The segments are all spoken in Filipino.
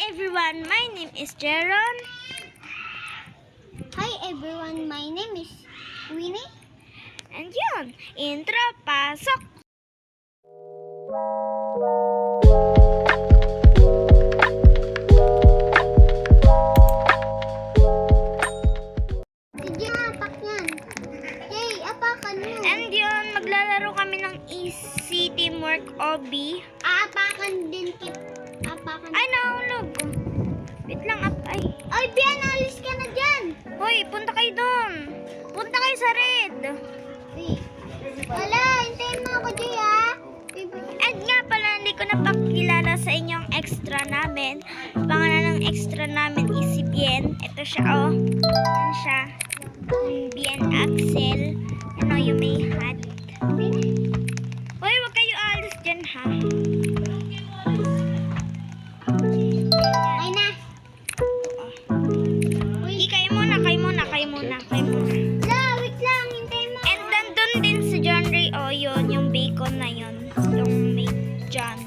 everyone, my name is Jeron. Hi everyone, my name is Winnie. And yun, intro, pasok! Sige nga, apak yan. Jay, apakan mo. And yun, maglalaro kami ng Easy Teamwork OB. Aapakan din kit. Apakan. Ay, nahulog! Wait lang, ay. Ay, Bian, alis ka na dyan. Hoy, punta kayo doon. Punta kayo sa red. Uy. Wala, hintayin mo ako, Jay, ha? And nga pala, hindi ko napakilala sa inyong extra namin. Pangalan ng extra namin is si Bien. Ito siya, oh. Yan siya. Bien Axel. Ano yung may hat. Hoy, wag kayo alis dyan, ha? Ay na. Hindi, kayo muna. La, wait lang, hintayin mo. And nandun din si John Ray, oh, yun. Yung bacon na yun. Yung may John.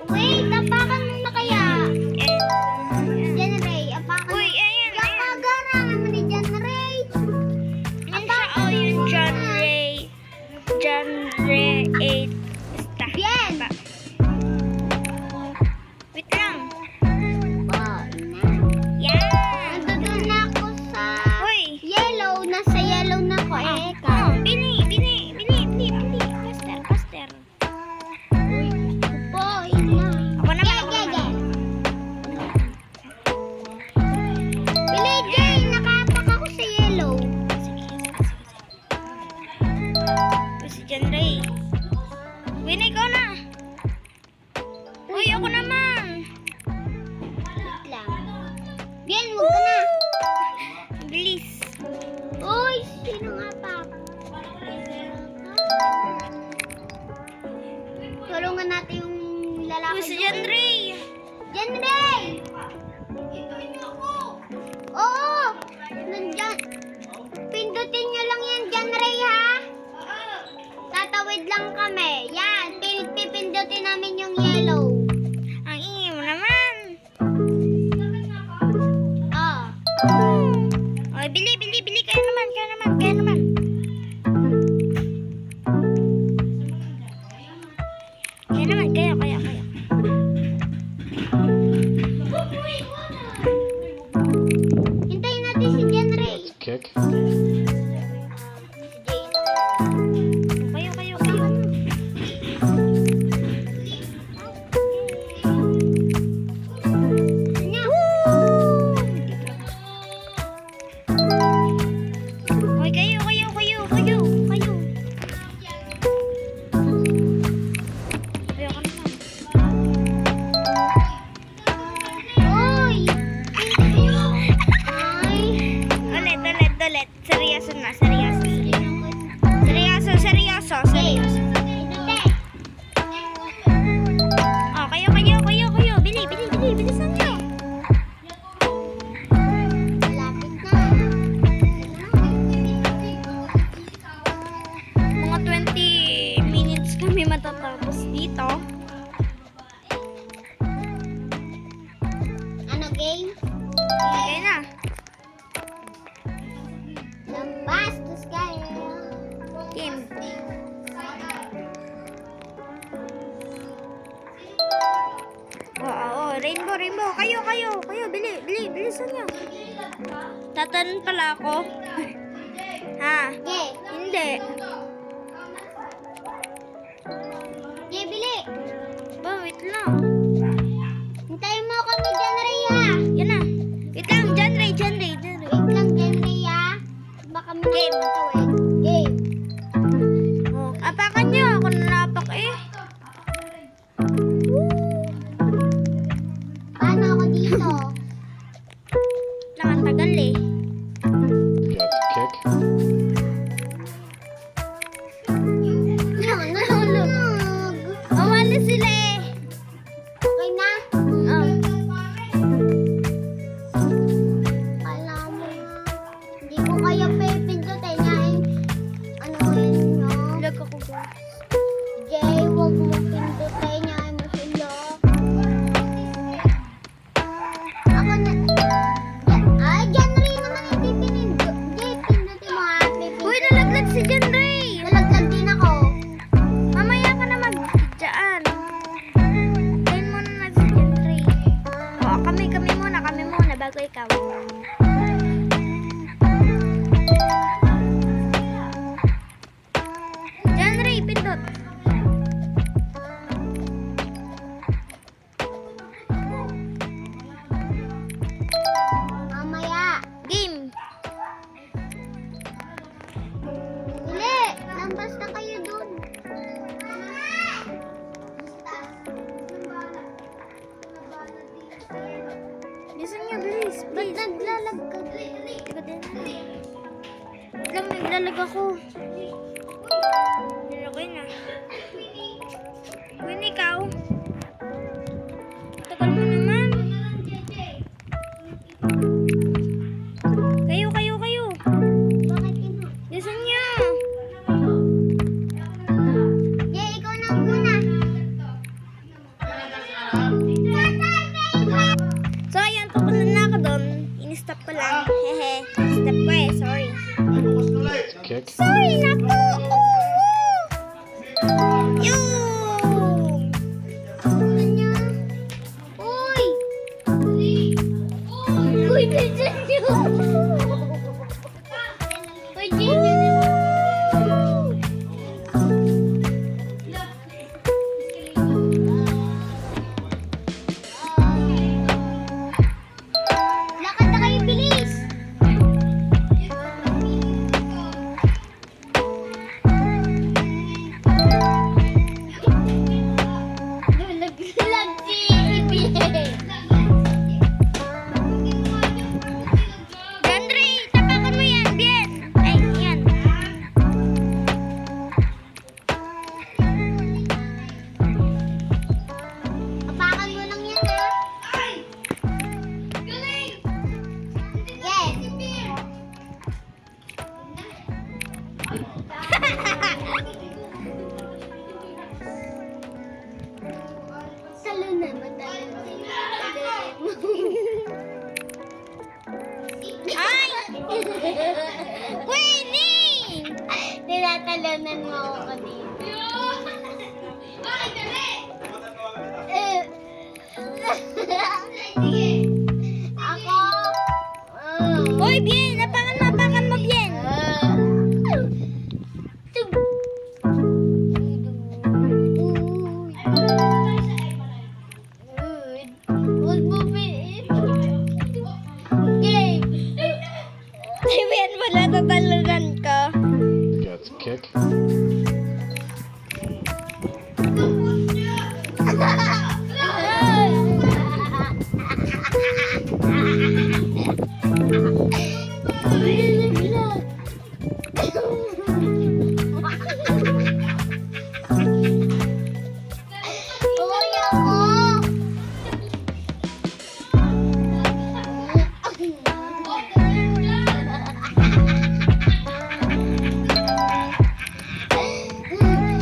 Wait, apakan mo na kaya. And, Jan Ray, apakan mo. uy, ayan. Yakagara naman ni Jan Ray. Yan siya, oh, yung John Ray. John Ray 8. Basta. Bien. Wait lang. Oh, na. Yan. Nandun na ako sa Uy. yellow. Nasa yellow na ako. Oh, bili. Faster. Po, ina. Ako naman. Ge. Bili, Jay. Nakapak ako sa yellow. Sige. Si John Ray. Winnie, ikaw na. Uy, ako naman. Wait lang. Bien, huwag ka na. Bilis. Uy, sino nga pa? Tulungan natin yung lalaki. Uy, si John Ray. Jan Ray! Oo! Nandyan. Pindutin nyo lang yan, Jan Ray, ha? Tatawid lang kami. Yan, pipindutin namin yung yellow. Ang ingay mo naman. Oh. Oy, bili. Kaya naman. Kaya. Hintayin natin si Jan Ray. Kick. Kayo. Nya. Oy, kayo. Ayoko naman. Uy! Ay! Ulit. Seryoso na. Seryoso. Hindi. Oh, kayo. Bili. Bilisan nyo. Malapit na. Mga 20 minutes kami matatapos dito. Ano game? Okay na. Labas, tus kayo. Game. Oo. Rainbow. Kayo. Bili. Bilisan nyo. Tatanong pala ako. Ha? Okay. Hindi. Okay, bili. Wait lang. Hintayin mo kami dyan, Ray, ha? Yan na. Wait lang. John Ray. Wait lang dyan, Ray, ha? Baka may Game. matawid. Game. Oh, apakan nyo. Ako nanapak eh. Paano ako dito? Lang ang tagal eh. You got the kick. Nahulog. Umali sila eh. talaga ko. Nilagay na. Gwen, ikaw? Tagal mo naman. Kayo. Bakit ina? Bilisan niyo. Jay, ikaw na muna. So, ayan, papunta na ako doon. In-stop ko lang. Hehe. Stop ko eh, sorry. Kick. Sorry na po. Yung. Ano? Uy! Uy, bilisan niyo! Uy, Jay, lakad na kayo, bilis! Naglag si Ibiye. Dandre, tapakan mo yan, Bien. Ay, yan. Apakan mo lang yan, ha? Yes! Talo naman, talo. Ay! Queenie! Tinatalonan mo ako kanina. Ako. Hoy, Bien! Apakan mo, Bien. Huwag mo game. Si Bien, wala tatalunan ko. That's kick. Uy, ako.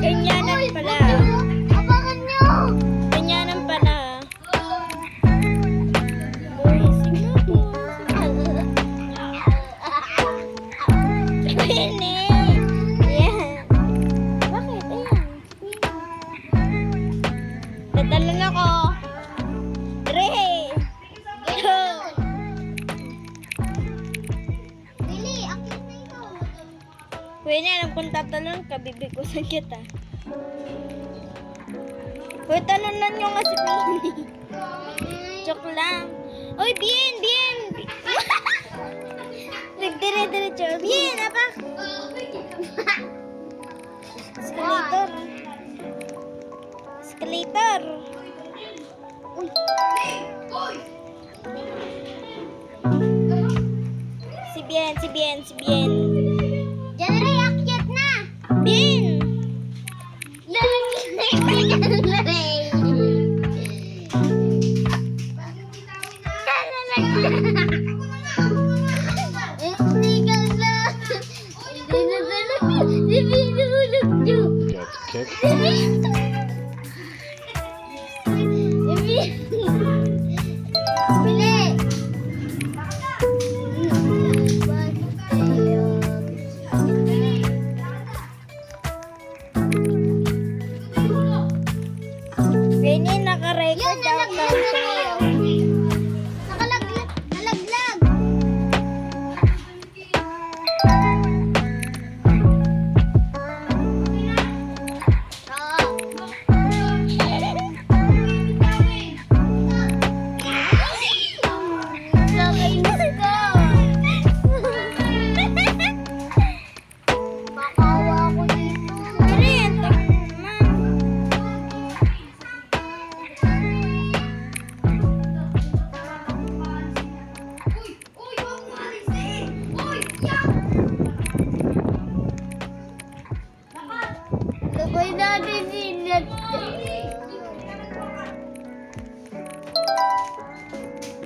Ganyanan pala. Apakan niyo. Ganyanan pala. Boysing na po. Queenie! Yan. Bakit? Ayan. Tatalon ako. 3, 2, Bili, akit na ikaw. Queenie, alam kong tatalon ka, bibigusan kita. Uy, talonan nyo nga si Queenie. Joke lang. Uy, Bien! Nagdire-diretso. Bien, apak! Escalator. Si Bien. Diyan rin, akyat na. Bien! Lalagyan na yung That's kick. Bili!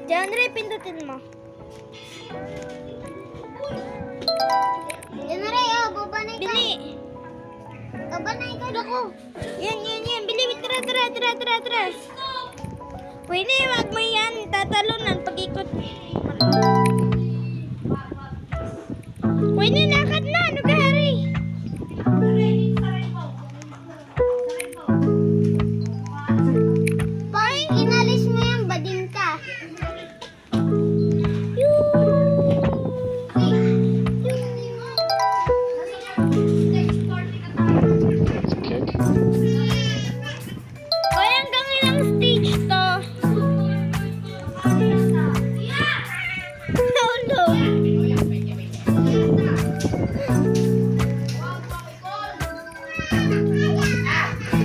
John Ray, pindutin mo. Yan na rin, oh, babanay ka. Bili. Babanay ka ako. Yan. Bili. Tara. Pwede, wag mo yan. Tatalunan pag-ikot. Pwede, lakad na. Ano ka, Harry? Pag inalis mo yan, bading ka. That's a kick. O, hanggang ilang stage to? Hello.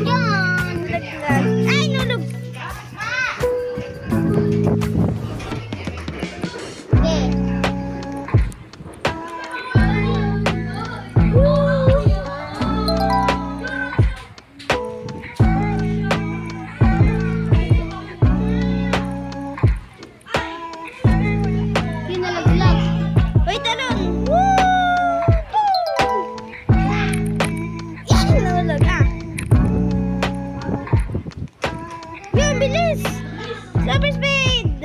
Yan. Laglag. Ay, nulog. Okay. Yun nalaglag. Uy, talon. Yan, nulog ah. Yan, bilis. Super speed.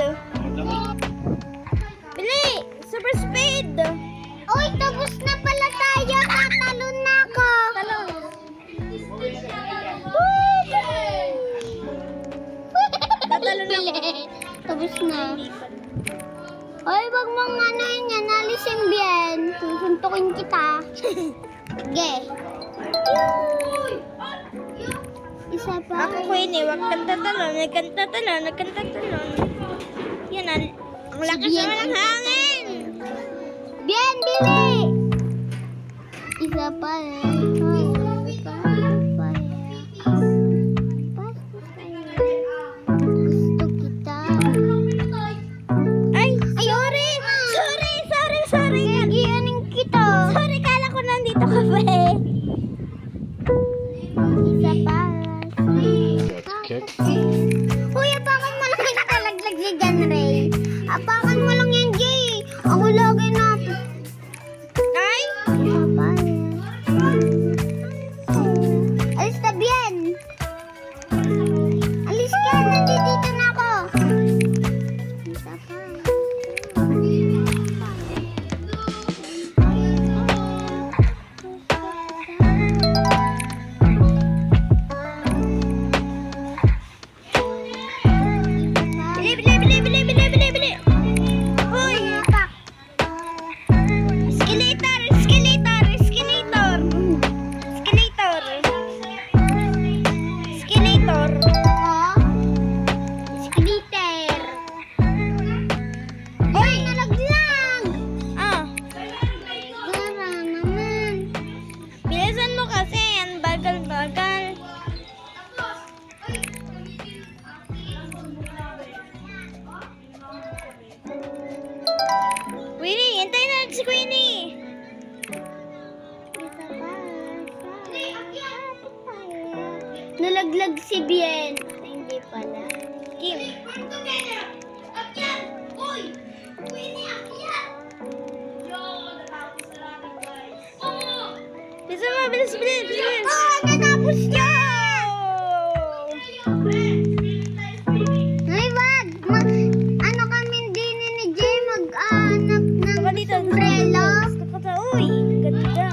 Bili. Super speed. Uy, tapos na pala tayo. Tatalon na ako. Talon. Tatalon ako. Tapos na. Uy, wag mong ano yan. Alisin bien. Susuntukin kita. Sige. Isa pa. Ako ko ini, wag kang tatalon, nagkantatalon. Yan, ang lakas Yan, naman ng ang hangin. Bien, bili! Isa pa Gusto kita. Ay, sorry. Giyanin kita. Sorry, kala ko nandito ka pa eh. Isa pa. That's a kick. Uy, apakan mo lang yung talaglag si John Ray. Apakan mo lang yan, Jay. Ako lagi na. Ay, Isa pa. Alis na, Bien. Alis ka, nandito na ako. Isa pa. bili. Uy, escalator. Oh. Skater. Uy, nalaglag. Ah, Gara naman. bilisan mo kasi, ang bagal-bagal. Queenie, hintayin natin si Queenie. Nalaglag si Bien. Hindi pala. Kim. Bilis. Oh, natapos niya! Ay, wag! Ano kami din ni Jay mag-aanap ng umbrella? Uy, ganda.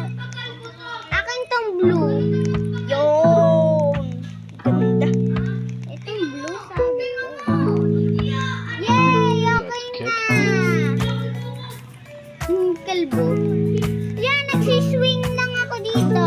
Akin tong blue. Yun. Ganda. Itong blue, sabi ko. Yay! Okay na! Kalbo. Yan, nagsiswing lang ako dito.